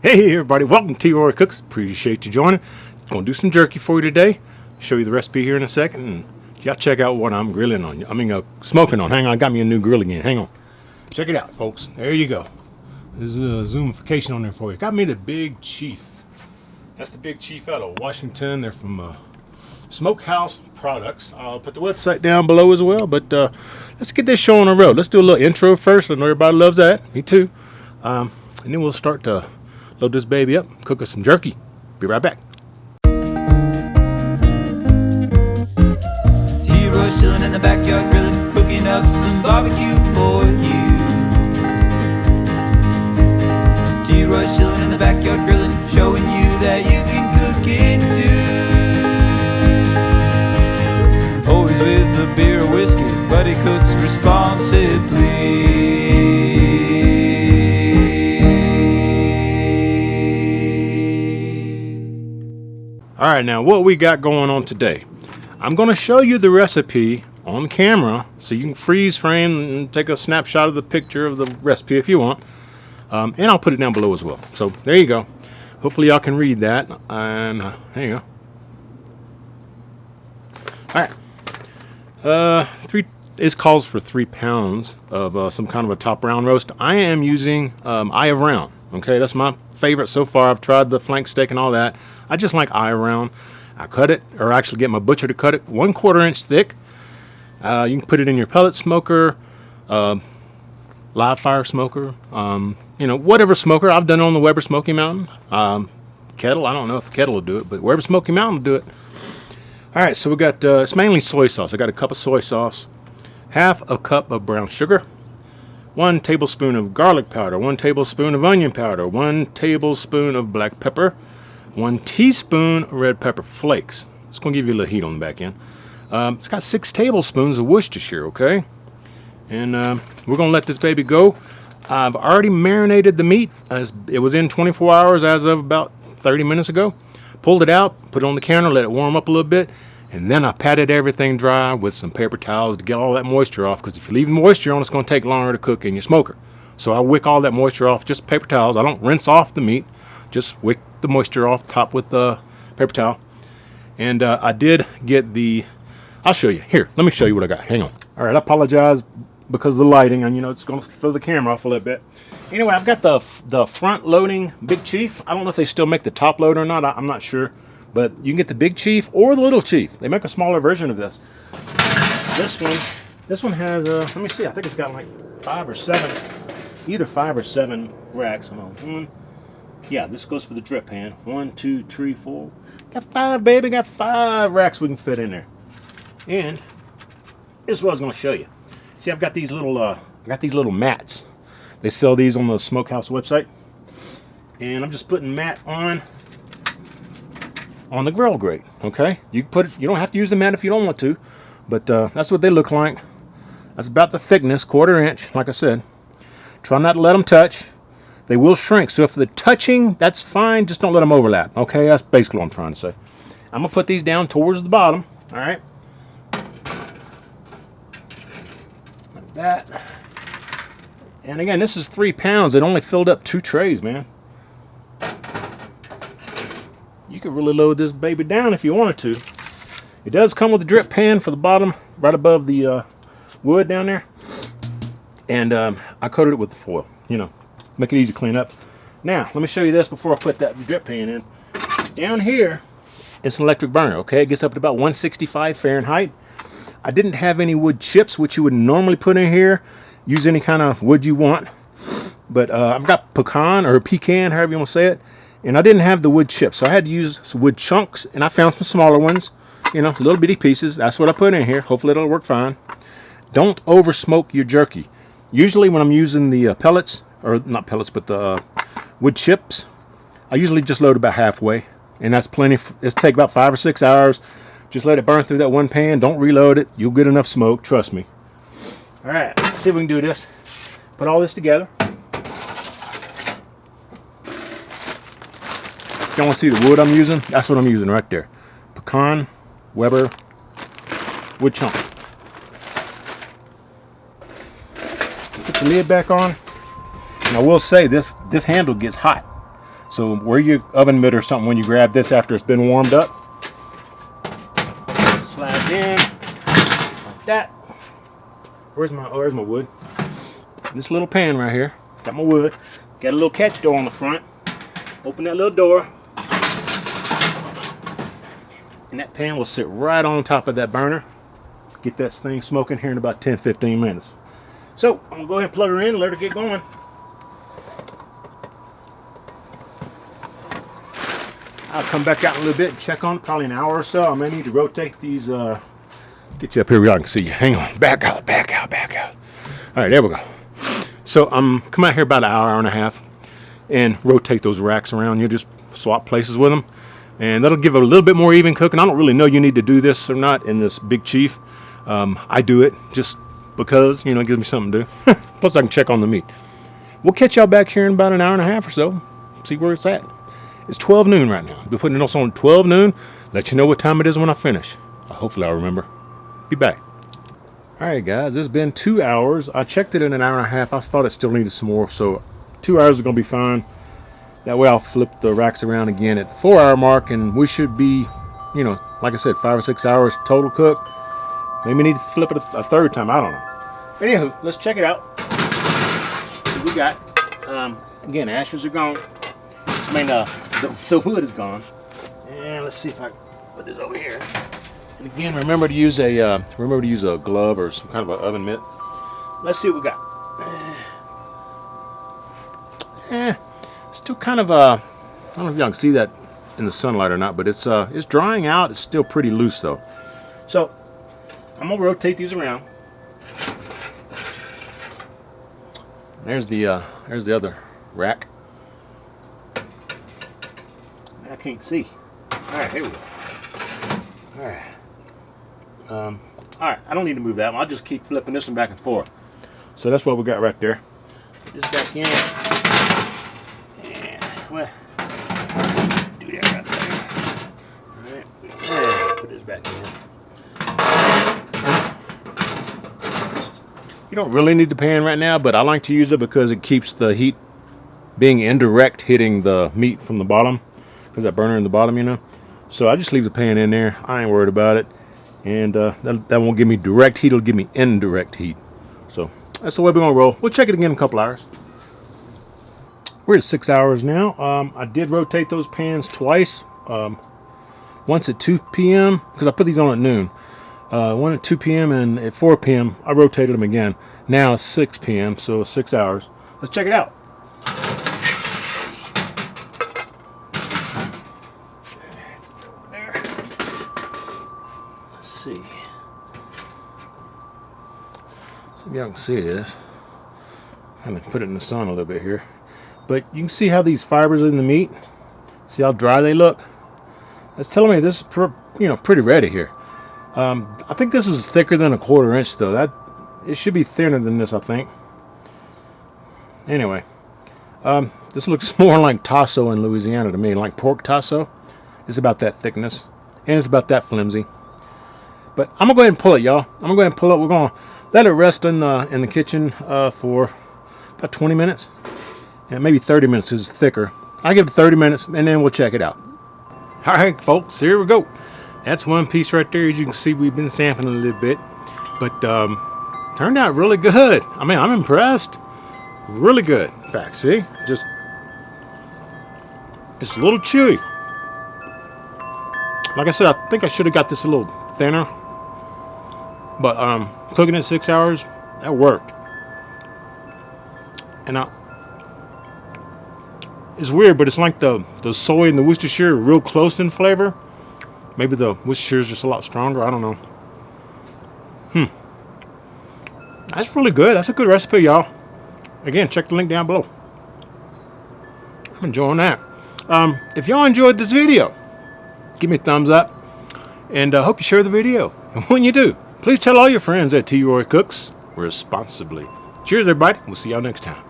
Hey everybody, welcome to Roy Cooks. Appreciate you joining. Gonna do some jerky for you today. Show you the recipe here in a second, and y'all check out what I'm grilling on. Smoking on. Hang on, I got me a new grill again. Hang on. Check it out, folks. There you go. There's a zoomification on there for you. Got me the Big Chief. That's the Big Chief out of Washington. They're from Smokehouse products. I'll put the website down below as well. But let's get this show on the road. Let's do a little intro first. I know everybody loves that. Me too. And then we'll start to load this baby up, cook us some jerky. Be right back. T-Roy's chilling in the backyard grilling, cooking up some barbecue for you. T-Roy's chilling in the backyard grilling, showing you that you can cook it too. Always with the beer or whiskey, but he cooks responsibly. Alright, now what we got going on today. I'm going to show you the recipe on camera so you can freeze frame and take a snapshot of the picture of the recipe if you want. And I'll put it down below as well. So there you go. Hopefully y'all can read that. And there you go. Alright. This calls for 3 pounds of some kind of a top round roast. I am using eye of round. Okay, that's my favorite so far. I've tried the flank steak and all that. I just like eye round. I cut it, or actually get my butcher to cut it 1/4 inch thick. You can put it in your pellet smoker, live fire smoker, whatever smoker. I've done it on the Weber Smoky Mountain. Kettle, I don't know if a kettle will do it, but Weber Smoky Mountain will do it. All right, so we got, it's mainly soy sauce. I got a cup of soy sauce, half a cup of brown sugar, 1 tablespoon of garlic powder, 1 tablespoon of onion powder, 1 tablespoon of black pepper, 1 teaspoon of red pepper flakes. It's going to give you a little heat on the back end. It's got 6 tablespoons of Worcestershire, okay? And we're going to let this baby go. I've already marinated the meat. As it was in 24 hours as of about 30 minutes ago. Pulled it out, put it on the counter, let it warm up a little bit. And then I patted everything dry with some paper towels to get all that moisture off, because if you leave the moisture on, it's going to take longer to cook in your smoker. So I wick all that moisture off, just paper towels. I don't rinse off the meat, just wick the moisture off top with the paper towel. And I did get I'll show you. Here, let me show you what I got. Hang on. All right, I apologize because of the lighting, and it's going to throw the camera off a little bit. Anyway, I've got the front loading Big Chief. I don't know if they still make the top loader or not. I'm not sure. But you can get the Big Chief or the Little Chief. They make a smaller version of this. This one has, let me see, I think it's got like 5 or 7, either 5 or 7 racks. Hold on. Yeah, this goes for the drip pan. 1, 2, 3, 4. Got 5, baby. Got 5 racks we can fit in there. And this is what I was going to show you. See, I've got these little mats. They sell these on the Smokehouse website. And I'm just putting mat on the grill grate. Okay, you don't have to use the mat if you don't want to, but that's what they look like. That's about the thickness, 1/4 inch. Like I said, try not to let them touch. They will shrink, so if they're touching, that's fine, just don't let them overlap. Okay, that's basically what I'm trying to say. I'm gonna put these down towards the bottom. All right, like that. And again, this is 3 pounds. It only filled up 2 trays, man. You could really load this baby down if you wanted to. It does come with a drip pan for the bottom, right above the wood down there. And I coated it with the foil, make it easy to clean up. Now, let me show you this before I put that drip pan in. Down here, it's an electric burner, okay? It gets up to about 165 Fahrenheit. I didn't have any wood chips, which you would normally put in here. Use any kind of wood you want. But I've got pecan, however you want to say it. And I didn't have the wood chips, so I had to use some wood chunks, and I found some smaller ones, little bitty pieces. That's what I put in here. Hopefully it'll work fine. Don't over smoke your jerky. Usually when I'm using the pellets, or not pellets, but the wood chips, I usually just load about halfway, and that's plenty. It's take about 5 or 6 hours. Just let it burn through that one pan. Don't reload it. You'll get enough smoke, trust me. All right, let's see if we can do this. Put all this together. If you want to see the wood I'm using, that's what I'm using right there. Pecan, Weber, wood chunk. Put the lid back on. And I will say this handle gets hot. So wear your oven mitt or something when you grab this after it's been warmed up. Slide in like that. Where's my wood? This little pan right here. Got my wood. Got a little catch door on the front. Open that little door. And that pan will sit right on top of that burner. Get that thing smoking here in about 10-15 minutes. So I'm gonna go ahead and plug her in and let her get going. I'll come back out in a little bit and check on it, probably an hour or so. I may need to rotate these. Get you up here where I can see you. Hang on. Back out, back out, back out. All right, there we go. So I'm come out here about an hour and a half and rotate those racks around. You just swap places with them. And that'll give it a little bit more even cooking. I don't really know you need to do this or not in this Big Chief. I do it just because, you know, it gives me something to do. Plus I can check on the meat. We'll catch y'all back here in about an hour and a half or so. See where it's at. It's 12 noon right now. I'll be putting it on 12 noon. Let you know what time it is when I finish. Hopefully I'll remember. Be back. Alright guys, it's been 2 hours. I checked it in an hour and a half. I thought it still needed some more. So 2 hours is going to be fine. That way I'll flip the racks around again at the 4 hour mark. And we should be, you know, like I said, 5 or 6 hours total cook. Maybe need to flip it a third time. I don't know. Anywho, let's check it out. So we got, again, ashes are gone. I mean, the wood is gone. And let's see if I can put this over here. And again, remember to use a glove or some kind of an oven mitt. Let's see what we got. Still kind of I don't know if y'all can see that in the sunlight or not, but it's drying out. It's still pretty loose though. So I'm gonna rotate these around. There's the other rack. I can't see. All right, here we go. All right. All right, I don't need to move that one. I'll just keep flipping this one back and forth. So that's what we got right there. Put this back in. And, well, do that right there. All right. Put this back in. You don't really need the pan right now, but I like to use it because it keeps the heat being indirect hitting the meat from the bottom. Because that burner in the bottom, you know. So I just leave the pan in there. I ain't worried about it. And that won't give me direct heat. It'll give me indirect heat. So that's the way we're going to roll. We'll check it again in a couple hours. We're at 6 hours now. I did rotate those pans twice. Once at 2 p.m. because I put these on at noon. One at 2 p.m. and at 4 p.m. I rotated them again. Now it's 6 p.m. so it's 6 hours. Let's check it out. See if y'all can see this. I'm gonna put it in the sun a little bit here, but you can see how these fibers in the meat, see how dry they look. That's telling me this is pretty ready here. I think this was thicker than a 1/4 inch though. That it should be thinner than this, I think. Anyway, this looks more like tasso in Louisiana to me, like pork tasso. It's about that thickness and it's about that flimsy. But I'm gonna go ahead and pull it, y'all. I'm gonna go ahead and pull it. We're gonna let it rest in the kitchen for about 20 minutes, and maybe 30 minutes because it's thicker. I'll give it 30 minutes, and then we'll check it out. All right, folks, here we go. That's one piece right there. As you can see, we've been sampling a little bit, but turned out really good. I mean, I'm impressed. Really good. In fact, see, just it's a little chewy. Like I said, I think I should have got this a little thinner. But cooking it 6 hours, that worked. And it's weird, but it's like the soy and the Worcestershire are real close in flavor. Maybe the Worcestershire is just a lot stronger. I don't know. That's really good. That's a good recipe, y'all. Again, check the link down below. I'm enjoying that. If y'all enjoyed this video, give me a thumbs up. And I hope you share the video. And when you do, please tell all your friends that T. Roy cooks responsibly. Cheers, everybody. We'll see y'all next time.